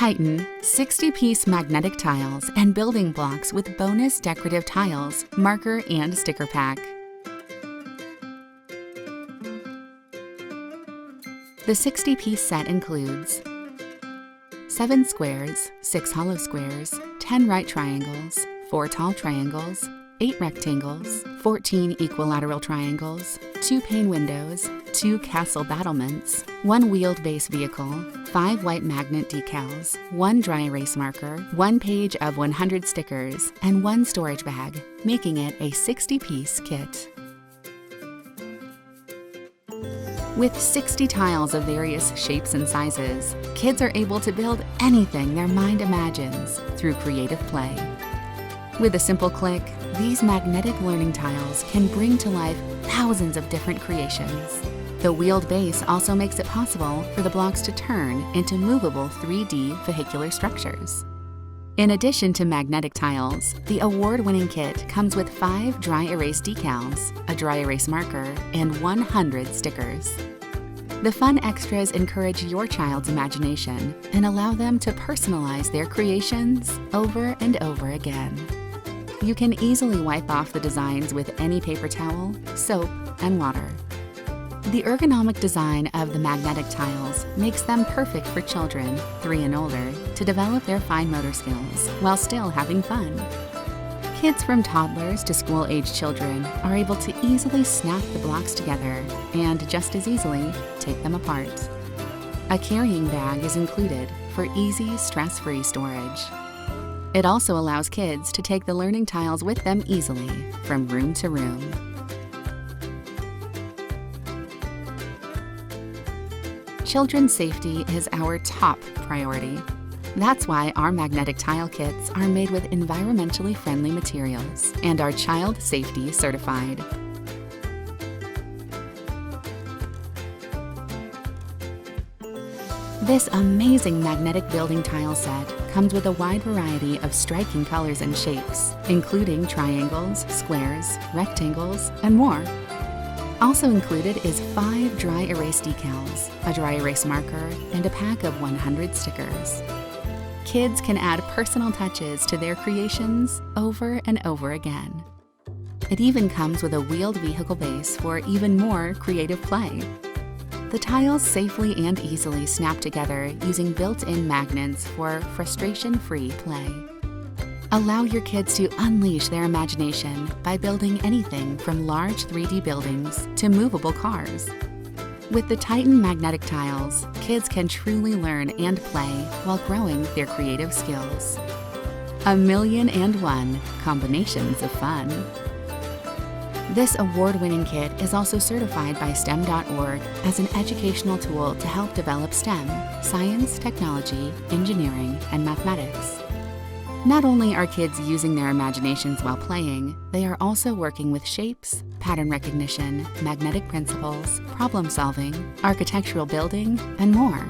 Tytan 60-piece magnetic tiles and building blocks with bonus decorative tiles, marker, and sticker pack. The 60-piece set includes 7 squares, 6 hollow squares, 10 right triangles, 4 tall triangles, 8 rectangles, 14 equilateral triangles, 2 pane windows, 2 castle battlements, 1 wheeled base vehicle, 5 white magnet decals, 1 dry erase marker, 1 page of 100 stickers, and 1 storage bag, making it a 60-piece kit. With 60 tiles of various shapes and sizes, kids are able to build anything their mind imagines through creative play. With a simple click, these magnetic learning tiles can bring to life thousands of different creations. The wheeled base also makes it possible for the blocks to turn into movable 3D vehicular structures. In addition to magnetic tiles, the award-winning kit comes with 5 dry erase decals, a dry erase marker, and 100 stickers. The fun extras encourage your child's imagination and allow them to personalize their creations over and over again. You can easily wipe off the designs with any paper towel, soap, and water. The ergonomic design of the magnetic tiles makes them perfect for children 3 and older to develop their fine motor skills while still having fun. Kids from toddlers to school-age children are able to easily snap the blocks together and just as easily take them apart. A carrying bag is included for easy, stress-free storage. It also allows kids to take the learning tiles with them easily from room to room. Children's safety is our top priority. That's why our magnetic tile kits are made with environmentally friendly materials and are child safety certified. This amazing magnetic building tile set comes with a wide variety of striking colors and shapes, including triangles, squares, rectangles, and more. Also included is 5 dry erase decals, a dry erase marker, and a pack of 100 stickers. Kids can add personal touches to their creations over and over again. It even comes with a wheeled vehicle base for even more creative play. The tiles safely and easily snap together using built-in magnets for frustration-free play. Allow your kids to unleash their imagination by building anything from large 3D buildings to movable cars. With the Tytan magnetic tiles, kids can truly learn and play while growing their creative skills. 1,000,001 combinations of fun. This award-winning kit is also certified by STEM.org as an educational tool to help develop STEM, science, technology, engineering, and mathematics. Not only are kids using their imaginations while playing, they are also working with shapes, pattern recognition, magnetic principles, problem solving, architectural building, and more.